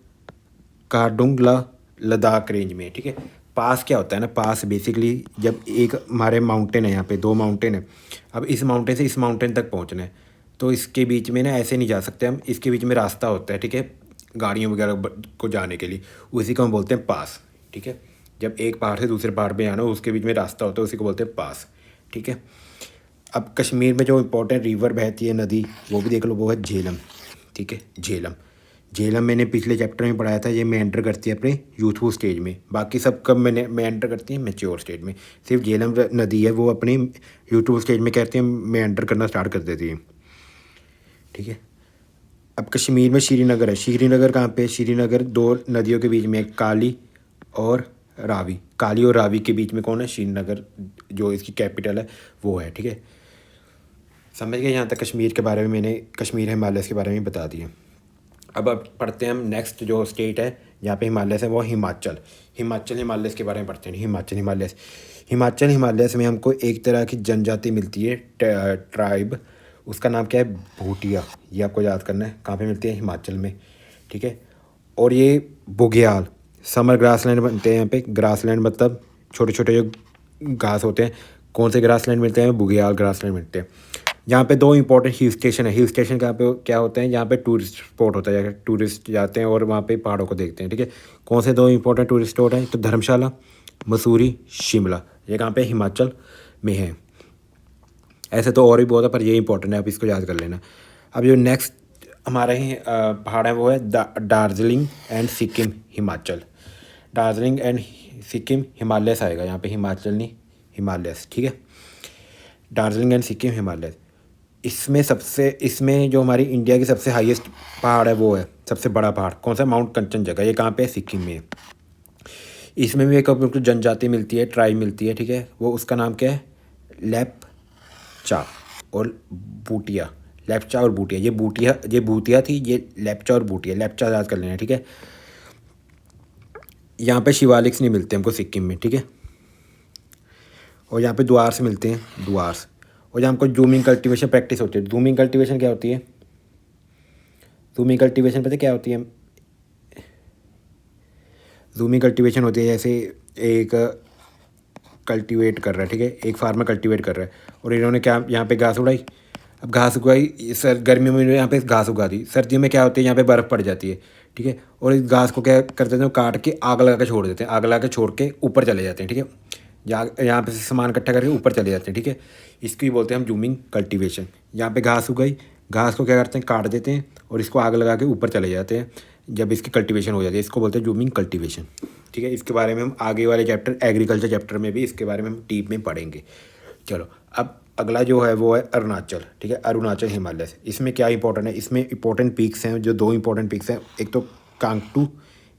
कारडुंगला लद्दाख रेंज में, ठीक है। पास क्या होता है ना? पास बेसिकली जब एक हमारे माउंटेन है, यहाँ पे दो माउंटेन है, अब इस माउंटेन से इस माउंटेन तक पहुँचना है, तो इसके बीच में ना ऐसे नहीं जा सकते हम, इसके बीच में रास्ता होता है, ठीक है, गाड़ियों वगैरह को जाने के लिए, उसी को हम बोलते हैं पास, ठीक है। जब एक पहाड़ से दूसरे पहाड़ पे जाना हो उसके बीच में रास्ता होता है, उसी को बोलते हैं पास, ठीक है। अब कश्मीर में जो इम्पोर्टेंट रिवर बहती है, नदी, वो भी देख लो, वो है झेलम, ठीक है। झेलम मैंने पिछले चैप्टर में पढ़ाया था, ये मेंटर करती है अपने यूथफुल स्टेज में, बाकी सब कब मैंने मेंटर करती है? मैच्योर स्टेज में। सिर्फ झेलम नदी है वो अपने यूथफुल स्टेज में कहते हैं मेंटर करना स्टार्ट कर देती है, ठीक है। अब कश्मीर में श्रीनगर है। श्रीनगर कहाँ पे? श्रीनगर दो नदियों के बीच में, काली और रावी के बीच में कौन है? श्रीनगर, जो इसकी कैपिटल है वो है, ठीक है। समझ गए? यहाँ तक कश्मीर के बारे में मैंने कश्मीर हिमालय के बारे में बता दिया। अब पढ़ते हैं हम नेक्स्ट जो स्टेट है जहाँ पे हिमालय है, वो हिमाचल हिमालय के बारे में पढ़ते हैं। हिमाचल हिमालय में हमको एक तरह की जनजाति मिलती है, ट्राइब, उसका नाम क्या है? भूटिया। ये आपको याद करना है, कहाँ पे मिलती है? हिमाचल में, ठीक है। और ये बुग्याल, समर ग्रासलैंड बनते हैं यहाँ पे। ग्रासलैंड मतलब छोटे छोटे जो घास होते हैं। कौन से ग्रासलैंड मिलते हैं? बुग्याल ग्रासलैंड मिलते हैं। यहाँ पे दो इंपॉर्टेंट हिल स्टेशन है। हिल स्टेशन कहाँ पे क्या होते हैं? यहाँ पे टूरिस्ट स्पॉट होता है, टूरिस्ट जाते हैं और वहाँ पे पहाड़ों को देखते हैं, ठीक है। कौन से दो इंपॉर्टेंट टूरिस्ट स्पॉट हैं? तो धर्मशाला, मसूरी, शिमला, ये कहाँ पे? हिमाचल में है। ऐसे तो और भी बहुत है, पर ये इंपॉर्टेंट है, आप इसको याद कर लेना। अब जो नेक्स्ट हमारे पहाड़ है वो है Darjeeling and Sikkim Himachal. Darjeeling and Sikkim Himalayas आएगा यहाँ पे, हिमाचल नहीं, हिमालयस, ठीक है। दार्जिलिंग एंड सिक्किम हिमालय। इसमें जो हमारी इंडिया की सबसे हाईएस्ट पहाड़ है वो है, सबसे बड़ा पहाड़ कौन सा, माउंट कंचनजंगा। ये कहाँ पे है, सिक्किम में है। इसमें भी एक जनजाति मिलती है, ट्राइब मिलती है, ठीक है। वो उसका नाम क्या है, लेपचा और बूटिया। लेपचा और बूटिया, ये बूटिया थी, ये लेपचा और बूटिया। लेपचा याद कर लेना, ठीक है। यहाँ पे शिवालिक्स नहीं मिलते हमको सिक्किम में, ठीक है। और यहाँ पे द्वार्स मिलते हैं, द्वार्स। और यहाँ हमको जूमिंग कल्टीवेशन प्रैक्टिस होती है। जूमिंग कल्टीवेशन क्या होती है, जूमिंग कल्टीवेशन पता है क्या होती है। जूमिंग कल्टीवेशन होती है जैसे एक कल्टीवेट कर रहा है, ठीक है, एक फार्मर कल्टीवेट कर रहा है और इन्होंने क्या यहाँ पे घास उड़ाई। अब घास उगाई, सर गर्मियों में यहाँ पे घास उगा दी, सर्दियों में क्या होती है यहाँ पे बर्फ़ पड़ जाती है, ठीक है। और इस घास को क्या करते हैं, काट के आग लगा के छोड़ देते हैं, आग लगा के छोड़ के ऊपर चले जाते हैं, ठीक है। यहाँ पे सामान इकट्ठा करके ऊपर चले जाते हैं, ठीक है। इसको ही बोलते हैं हम जूमिंग कल्टीवेशन। यहाँ पे घास उगाई, घास को क्या करते हैं, काट देते हैं और इसको आग लगा के ऊपर चले जाते हैं। जब इसकी कल्टीवेशन हो जाती है इसको बोलते हैं जूमिंग कल्टीवेशन, ठीक है। इसके बारे में हम आगे वाले चैप्टर, एग्रीकल्चर चैप्टर में भी इसके बारे में हम डीप में पढ़ेंगे। चलो अब अगला जो है वो है अरुणाचल, ठीक है। अरुणाचल हिमालय से, इसमें क्या इंपॉर्टेंट है, इसमें इंपॉर्टेंट पीक्स हैं, जो दो इंपॉर्टेंट पीक्स हैं, एक तो कांगटू,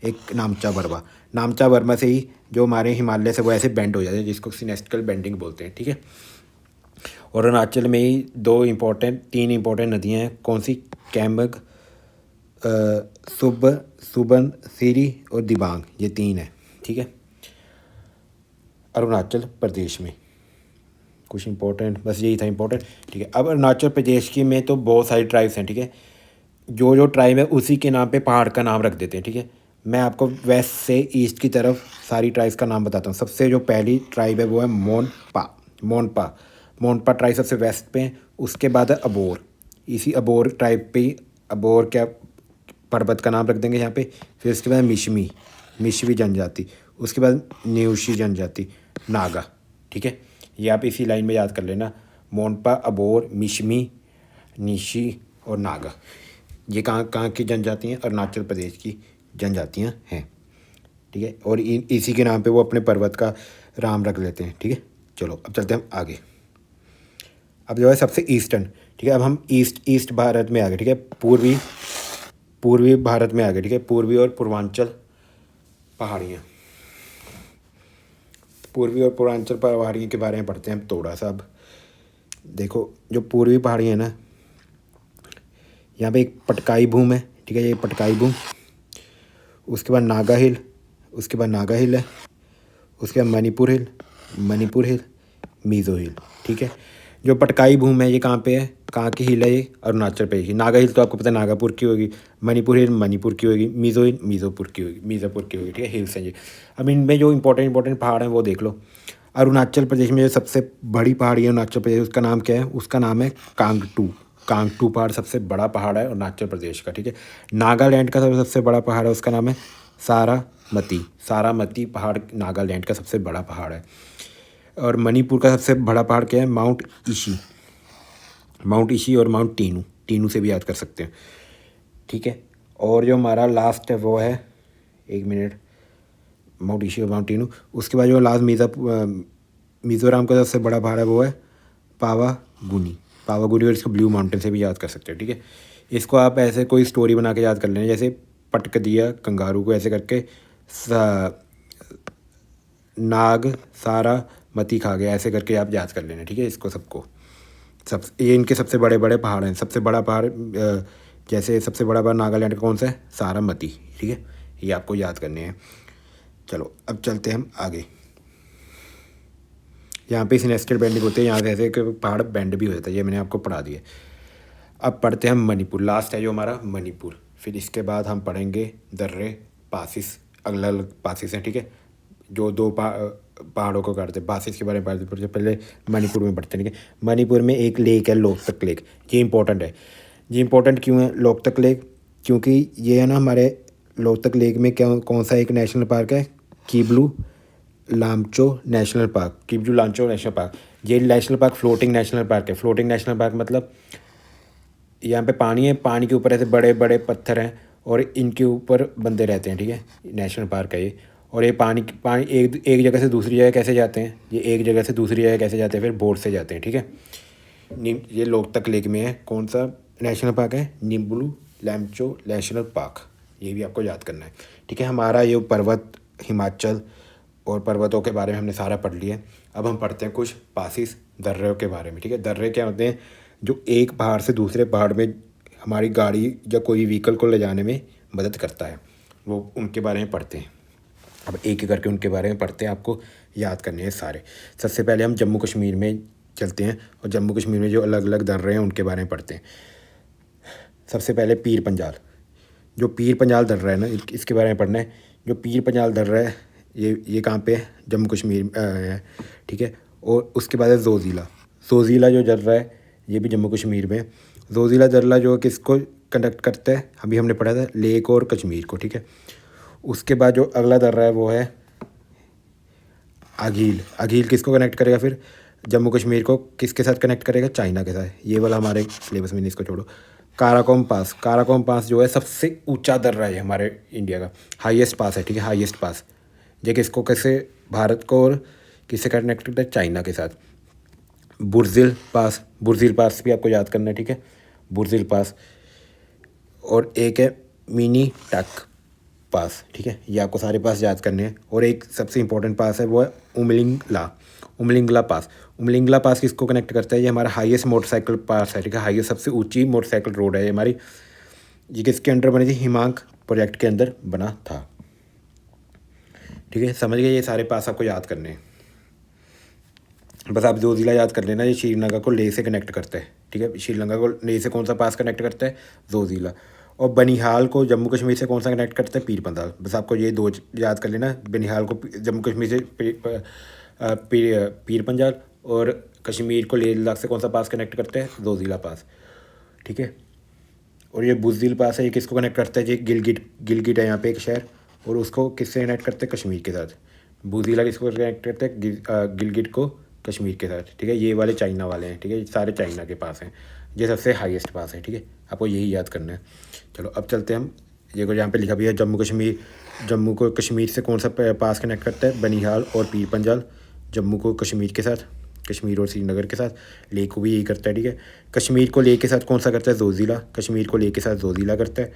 एक नामचा बर्मा। नामचा बर्मा से ही जो हमारे हिमालय से वो ऐसे बेंड हो जाते हैं, जिसको सिनेस्टिकल बेंडिंग बोलते हैं, ठीक है। और अरुणाचल में ही तीन इंपॉर्टेंट नदियाँ हैं, कौन सी, कैमग, सुबन सिरी और दिबांग, ये तीन है, ठीक है, अरुणाचल प्रदेश में। कुछ इंपॉर्टेंट बस यही था इंपॉर्टेंट, ठीक है। अब अरुणाचल प्रदेश की में तो बहुत सारी ट्राइब्स हैं, ठीक है। जो ट्राइब है उसी के नाम पे पहाड़ का नाम रख देते हैं, ठीक है। मैं आपको वेस्ट से ईस्ट की तरफ सारी ट्राइब्स का नाम बताता हूँ। सबसे जो पहली ट्राइब है वो है मोनपा ट्राइब सबसे वेस्ट पे है। उसके बाद है अबोर, इसी अबोर ट्राइब पे, अबोर क्या पर्वत का नाम रख देंगे यहाँ पे। फिर उसके बाद मिशवी जनजाति, उसके बाद न्यूशी जनजाति, नागा, ठीक है। ये आप इसी लाइन में याद कर लेना, मोनपा, अबोर, मिशमी, निशी और नागा। ये कहाँ की जनजातियाँ, अरुणाचल प्रदेश की जनजातियाँ हैं, ठीक है। और इसी के नाम पे वो अपने पर्वत का नाम रख लेते हैं, ठीक है। चलो अब चलते हैं हम आगे। अब जो है सबसे ईस्टर्न, ठीक है। अब हम ईस्ट भारत में आ गए, ठीक है। पूर्वी भारत में आ गए, ठीक है। पूर्वी और पूर्वांचल पहाड़ियाँ, पूर्वी और पूर्वांचल पहाड़ियों के बारे में पढ़ते हैं हम थोड़ा सा। अब देखो जो पूर्वी पहाड़ियाँ हैं ना, यहाँ पे एक पटकाई भूम है, ठीक है, ये पटकाई भूम। उसके बाद नागा हिल है। उसके बाद मणिपुर हिल, मिज़ो हिल, ठीक है। जो पटकाई भूम है ये कहाँ पे है, कहाँ की हिल है ये, अरुणाचल प्रदेश की। नागा हिल तो आपको पता है नागापुर की होगी, मणिपुर हिल मणिपुर की होगी, मिज़ो हिल मिज़ोपुर की होगी, ठीक है। हिल्स हैं ये। अब इनमें जो इंपॉर्टेंट पहाड़ हैं वो देख लो। अरुणाचल प्रदेश में जो सबसे बड़ी पहाड़ी है अरुणाचल प्रदेश, उसका नाम क्या है, उसका नाम है कांगटू पहाड़ सबसे बड़ा पहाड़ है अरुणाचल प्रदेश का, ठीक है। नागालैंड का सबसे बड़ा पहाड़ है, उसका नाम है सारामती पहाड़, नागालैंड का सबसे बड़ा पहाड़ है। और मणिपुर का सबसे बड़ा पहाड़ क्या है, माउंट ईशी और माउंट टीनू से भी याद कर सकते हैं, ठीक है। और जो हमारा लास्ट है वो है, एक मिनट, माउंट ईशी और माउंट टीनू। उसके बाद जो लास्ट मिज़ोरम का सबसे बड़ा पहाड़ है वो है पावागुनी, और इसको ब्लू माउंटेन से भी याद कर सकते हैं, ठीक है। इसको आप ऐसे कोई स्टोरी बना के याद कर लेना, जैसे पटक दिया कंगारू को, ऐसे करके नाग सारा मती खा गया, ऐसे करके आप याद कर लेना, ठीक है। इसको सबको ये इनके सबसे बड़े पहाड़ हैं। सबसे बड़ा पहाड़ जैसे सबसे बड़ा पहाड़ नागालैंड का कौन सा है, सारामती, ठीक है। ये आपको याद करने हैं। चलो अब चलते हैं हम आगे। यहाँ पे सिनेस्टेड बेंडिंग होती है, यहाँ से ऐसे पहाड़ बेंड भी हो जाता है, ये मैंने आपको पढ़ा दिया। अब पढ़ते हैं हम मणिपुर, लास्ट है जो हमारा मणिपुर। फिर इसके बाद हम पढ़ेंगे दर्रे पासिस, अलग पासिस हैं, ठीक है, जो दो पहाड़ों को काटते हैं। पासिस के बारे में पढ़ते पहले मणिपुर में पढ़ते हैं, ठीक है। मणिपुर में एक लेक है, लोकतक लेक। ये इंपॉर्टेंट है। ये इंपॉर्टेंट क्यों है लोकतक लेक, क्योंकि ये है ना हमारे लोकतक लेक में कौन सा एक नेशनल पार्क है, किबलू लामचो नेशनल पार्क। ये national park floating national park है। फ्लोटिंग नेशनल पार्क मतलब यहाँ पे पानी है, पानी के ऊपर ऐसे बड़े बड़े पत्थर हैं और इनके ऊपर बंदे रहते हैं, ठीक है। नेशनल पार्क है ये। और ये पानी पानी एक जगह से दूसरी जगह कैसे जाते हैं, ये एक जगह से दूसरी जगह कैसे जाते हैं, फिर बोट से जाते हैं, ठीक है। ये लोकतक लेक में है, कौन सा नेशनल पार्क है, निम्बुलू लैम्चो नेशनल पार्क, ये भी आपको याद करना है, ठीक है। हमारा ये पर्वत हिमाचल और पर्वतों के बारे में हमने सारा पढ़ लिया है। अब हम पढ़ते हैं कुछ पासिस दर्रों के बारे में, ठीक है। दर्रे क्या होते हैं, जो एक पहाड़ से दूसरे पहाड़ में हमारी गाड़ी या कोई व्हीकल को ले जाने में मदद करता है, वो उनके बारे में पढ़ते हैं। अब एक एक करके उनके बारे में पढ़ते हैं, आपको याद करने हैं सारे। सबसे पहले हम जम्मू कश्मीर में चलते हैं और जम्मू कश्मीर में जो अलग अलग दर्रे हैं उनके बारे में पढ़ते हैं। सबसे पहले पीर पंजाल, जो पीर पंजाल दर्रा है ना, इसके बारे में पढ़ना है। जो पीर पंजाल दर्रा है ये कहाँ पे है, जम्मू कश्मीर है, ठीक है। और उसके बाद है जोजिला, जोजिला जो दर्रा है ये भी जम्मू कश्मीर में है। जोजिला दर्रा जो किसको कनेक्ट करता है, अभी हमने पढ़ा था लेक और कश्मीर को, ठीक है। उसके बाद जो अगला दर्रा है वो है आगील, आगील किसको कनेक्ट करेगा, फिर जम्मू कश्मीर को किसके साथ कनेक्ट करेगा, चाइना के साथ। ये वाला हमारे सिलेबस में नहीं, इसको छोड़ो। काराकोरम पास, काराकोरम पास जो है सबसे ऊंचा दर्रा है हमारे इंडिया का, हाईएस्ट पास है, ठीक है, हाईएस्ट पास। ये किसको कैसे, भारत को और किससे कनेक्ट करता है, चाइना के साथ। बुर्जिल पास, बुर्जिल पास भी आपको याद करना है, ठीक है, बुर्जिल पास। और एक है मिनी टक पास, ठीक है, ये आपको सारे पास याद करने हैं। और एक सबसे इंपॉर्टेंट पास है वो है उमलिंगला, उमलिंगला पास। उमलिंगला पास किसको कनेक्ट करता है, ये हमारा हाईएस्ट मोटरसाइकिल पास है, ठीक है, हाईएस्ट सबसे ऊंची मोटरसाइकिल रोड है ये हमारी। ये किसके अंडर बनी थी, हिमांक प्रोजेक्ट के अंदर बना था, ठीक है। समझ गए, ये सारे पास आपको याद करने हैं। बस आप जोजिला याद कर लेना, ये श्रीनगर को लेह से कनेक्ट करता है, ठीक है। श्रीलंका को लेह से कौन सा पास कनेक्ट करता है, जोजिला। और बनिहाल को जम्मू कश्मीर से कौन सा कनेक्ट करता है, पीर पंजाल। बस आपको ये दो याद कर लेना, बनिहाल को जम्मू कश्मीर से पीर पंजाल, और कश्मीर को लेह लद्दाख से कौन सा पास कनेक्ट करते हैं, जोजिला पास, ठीक है। और ये बुज़दिल पास है, ये किसको कनेक्ट करता है, ये गिलगिट है यहाँ पे एक शहर, और उसको किससे कनेक्ट करते हैं, कश्मीर के साथ। बुज़दिला किसको कनेक्ट करते हैं, गिलगिट को कश्मीर के साथ, ठीक है। ये वाले चाइना वाले हैं, ठीक है, सारे चाइना के पास हैं, ये सबसे हाईएस्ट पास है, ठीक है, आपको यही याद करना है। चलो अब चलते हैं हम, ये को यहाँ पे लिखा भी है जम्मू कश्मीर, जम्मू को कश्मीर से कौन सा पास कनेक्ट करता है, बनिहाल और पीर पंजाल। जम्मू को कश्मीर के साथ, कश्मीर और श्रीनगर के साथ। लेह को भी यही करता है, ठीक है। कश्मीर को लेह के साथ कौन सा करता है, जोजिला, कश्मीर को लेह के साथ जोजिला करता है।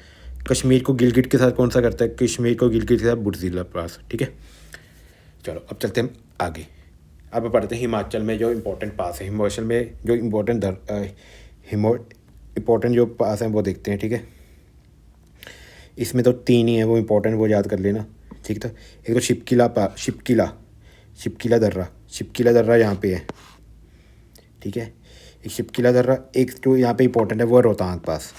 कश्मीर को गिलगिट के साथ कौन सा करता है, कश्मीर को गिलगिट के साथ बुज़दिला पास, ठीक है। चलो अब चलते हैं हम आगे। अब पढ़ते हैं हिमाचल में जो इम्पोर्टेंट पास है, हिमाचल में जो इम्पोर्टेंट जो पास हैं वो देखते हैं, ठीक है। इसमें तो 3 ही हैं वो इम्पोर्टेंट, वो याद कर लेना, ठीक था। एक तो शिपकिला दर्रा यहाँ पे है, ठीक है, एक शिपकिला दर्रा। एक जो यहाँ पे इम्पोर्टेंट है वो है रोहतांग पास।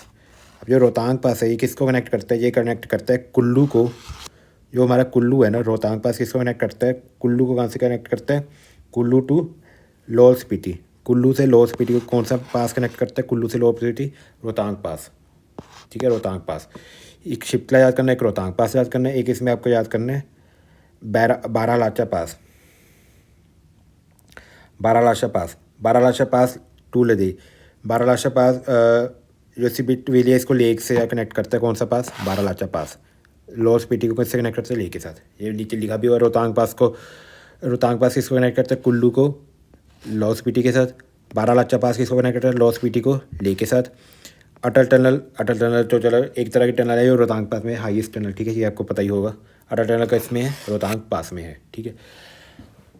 अब जो रोहतांग पास है ये किसको कनेक्ट करता है, ये कनेक्ट करता है कुल्लू को, जो हमारा कुल्लू है ना, रोहतांग पास किसको कनेक्ट करता है, कुल्लू को कहाँ से कनेक्ट करता है, कुल्लू टू लाहौल स्पीति। कुल्लू से लाहौल स्पीति को कौन सा पास कनेक्ट करता है, कुल्लू से लाहौल स्पीति, रोहतांग पास, ठीक है, रोहतांग पास। एक शिपकिला याद करना है, एक रोहतांग पास याद करना है, एक इसमें आपको याद करना है बारालाचा पास, बारालाचा पास टू लदी। बारालाचा पास जो सिबिट विलियस को लेक से कनेक्ट करता है, कौन सा पास, बारालाचा पास। लाहौल स्पीति को किससे कनेक्ट करते हैं, लेह के साथ, ये नीचे लिखा भी हुआ। रोहतांग पास किसको कनेक्ट करता है, कुल्लू को लाहौल स्पीति के साथ। बारालाचा पास किसको कनेक्ट करता है, लाहौल स्पीति को लेह के साथ। अटल टनल तो चलो एक तरह की टनल है, जो रोहतांग पास में हाईएस्ट टनल, ठीक है, ये आपको पता ही होगा। अटल टनल का इसमें है, रोहतांग पास में है, ठीक है।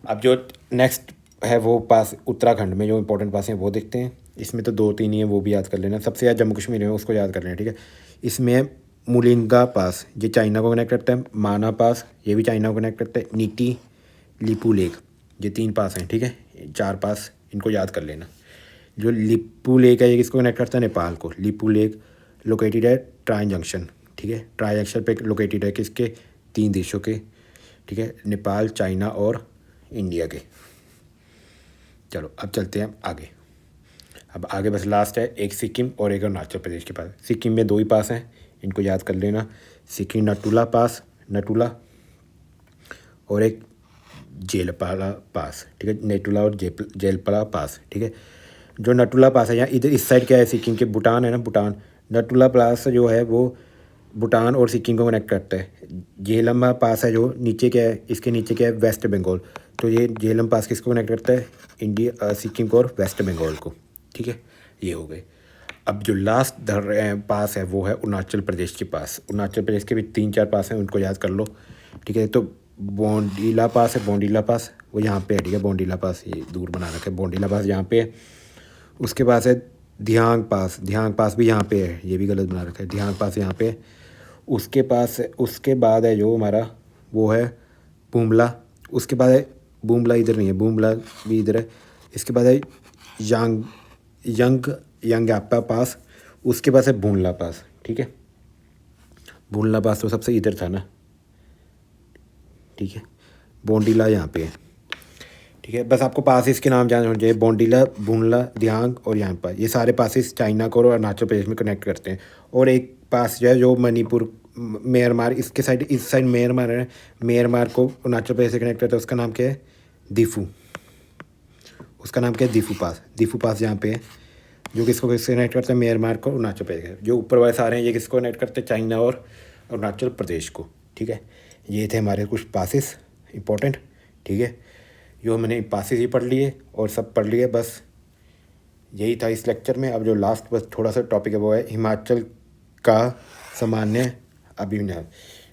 अब जो नेक्स्ट है वो पास उत्तराखंड में जो इंपॉर्टेंट पास हैं वो देखते हैं। इसमें तो 2-3 ही हैं, वो भी याद कर लेना। सबसे ज़्यादा जम्मू कश्मीर में उसको याद कर लेना, ठीक है। इसमें मुलिंगा पास, ये चाइना को कनेक्ट करता है। माना पास, ये भी चाइना को कनेक्ट करता है। नीटी, लिपू लेक, ये 3 पास हैं, ठीक है, 4 पास इनको याद कर लेना। जो लिपू लेक है ये किसको कनेक्ट करता है, नेपाल को। लिपू लेक लोकेटेड है ट्राई जंक्शन, ठीक है, ट्राई जंक्शन पे लोकेटेड है किसके, 3 देशों के, ठीक है, नेपाल, चाइना और इंडिया के। चलो अब चलते हैं आगे। अब आगे बस लास्ट है, एक सिक्किम और एक अरुणाचल प्रदेश के पास। सिक्किम में 2 ही पास हैं, इनको याद कर लेना। सिक्किम नटुला पास, नटुला, और एक जेलपाला पास, ठीक है, नेटुला और जेलपाला पास, ठीक है। जो नटुला पास है यहाँ इधर इस साइड क्या है, सिक्किम के भूटान है ना, भूटान। नटुला पास जो है वो भूटान और सिक्किम को कनेक्ट करता है। झेलम पास है जो नीचे क्या है, इसके नीचे क्या है, वेस्ट बंगाल। तो ये झेलम पास किसको कनेक्ट करता है, इंडिया सिक्किम को और वेस्ट बंगाल को, ठीक है। ये हो गए। अब जो लास्ट पास है वो है अरुणाचल प्रदेश के पास। अरुणाचल प्रदेश के भी 3-4 पास हैं, उनको याद कर लो, ठीक है। तो बोंडीला पास है, बोंडीला पास वो यहाँ पे है, ठीक है। बोंडीला पास ये दूर बना रखा है, बोंडीला पास यहाँ पे है। उसके पास है दियांग पास, दियांग पास भी यहाँ पे है, ये भी गलत बना रखा है, दियांग पास यहाँ पे है। उसके पास उसके बाद है जो हमारा वो है बुमला। उसके बाद है बुमला, इधर नहीं है, बुमला भी इधर है। इसके बाद है यंगयापा पास। उसके पास है बुनला पास, ठीक है। बुनला पास तो सबसे इधर था ना, ठीक है। बोंडीला यहाँ पे है, ठीक है। बस आपको पासिस के नाम जानने होने चाहिए, बोंडीला, बुनला, दियांग और यहाँ पर। ये सारे पासिस चाइना को और अरुणाचल प्रदेश में कनेक्ट करते हैं। और एक पास जो है जो मणिपुर, म्यांमार, इसके साइड, इस साइड म्यांमार है, म्यांमार को अरुणाचल प्रदेश से कनेक्ट करता है। उसका नाम क्या है, दिफू। उसका नाम क्या है, दिफू पास। दिफू पास यहाँ पे है जो किसको कनेक्ट करते हैं, म्यांमार को अरुणाचल प्रदेश। जो ऊपर वाले सारे हैं ये किसको कनेक्ट करते हैं, चाइना और अरुणाचल प्रदेश को, ठीक है। ये थे हमारे कुछ पासिस इंपॉर्टेंट, ठीक है। जो मैंने पासिस ही पढ़ लिए और सब पढ़ लिए, बस यही था इस लेक्चर में। अब जो लास्ट बस थोड़ा सा टॉपिक है वो है हिमाचल का सामान्य अभिविन्यास,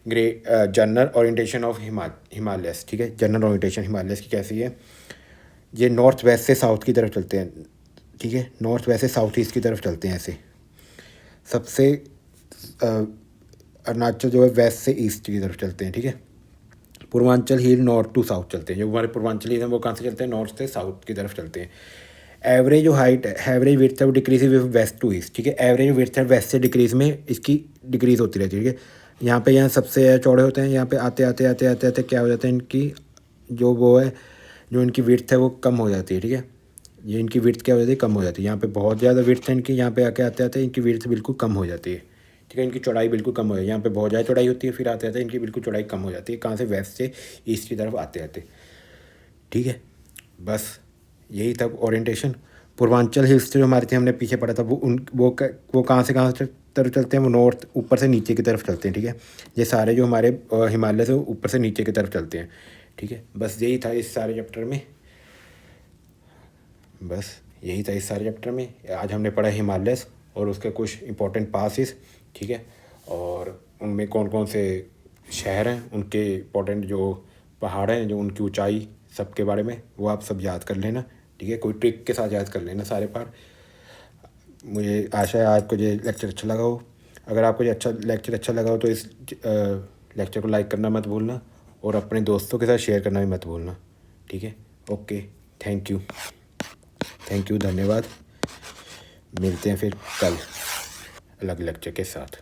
जनरल ओरिएंटेशन ऑफ हिमालयस, ठीक है। जनरल ओरिएंटेशन हिमालयस की कैसी है, ये नॉर्थ वेस्ट से साउथ की तरफ चलते हैं, ठीक है। नॉर्थ वेस्ट से साउथ ईस्ट की तरफ चलते हैं ऐसे। सबसे अरुणाचल जो है वेस्ट से ईस्ट की तरफ चलते हैं, ठीक है। पूर्वांचल हिल नॉर्थ टू साउथ चलते हैं। जो हमारे पूर्वांचल हिल हैं वो कहाँ से चलते हैं, नॉर्थ से साउथ की तरफ चलते हैं। एवरेज जो हाइट है, एवरेज विड्थ है वो डिक्रीज वेस्ट टू ईस्ट, ठीक है। एवरेज विड्थ है वेस्ट से डिक्रीज में इसकी डिक्रीज होती रहती है, ठीक है। यहाँ पे सबसे चौड़े होते हैं, यहाँ पे आते आते आते आते आते क्या हो जाता है, इनकी जो वो है, जो इनकी विड्थ है वो कम हो जाती है, ठीक है। ये इनकी विड्थ क्या हो जाती है, कम हो जाती है। यहाँ पे बहुत ज़्यादा विड्थ है इनकी, यहाँ पे आके आते आते इनकी विड्थ बिल्कुल कम हो जाती है, ठीक है। इनकी चौड़ाई बिल्कुल कम हो जाती है। यहाँ पे बहुत ज़्यादा चौड़ाई होती है, फिर आते आते इनकी बिल्कुल चौड़ाई कम हो जाती है। कहाँ से, वेस्ट से ईस्ट की तरफ आते आते, ठीक है। बस यही था ओरिएंटेशन। पूर्वांचल हिल्स जो हमारे थे, हमने पीछे पढ़ा था, वो कहाँ से कहाँ तरफ चलते हैं, वो नॉर्थ ऊपर से नीचे की तरफ चलते हैं, ठीक है। ये सारे जो हमारे हिमालय से ऊपर से नीचे की तरफ चलते हैं, ठीक है। बस यही था इस सारे चैप्टर में, बस यही था इस सारे चैप्टर में। आज हमने पढ़ा हिमालयस और उसके कुछ इंपॉर्टेंट पासिस, ठीक है। और उनमें कौन कौन से शहर हैं, उनके इंपॉर्टेंट जो पहाड़ हैं, जो उनकी ऊंचाई, सब के बारे में वो आप सब याद कर लेना, ठीक है। कोई ट्रिक के साथ याद कर लेना सारे पहाड़। मुझे आशा है आज को ये लेक्चर अच्छा लगा हो। अगर आपको ये लेक्चर अच्छा लगा हो तो इस लेक्चर को लाइक करना मत भूलना और अपने दोस्तों के साथ शेयर करना भी मत भूलना, ठीक है। ओके, थैंक यू, धन्यवाद। मिलते हैं फिर कल अलग लेक्चर के साथ।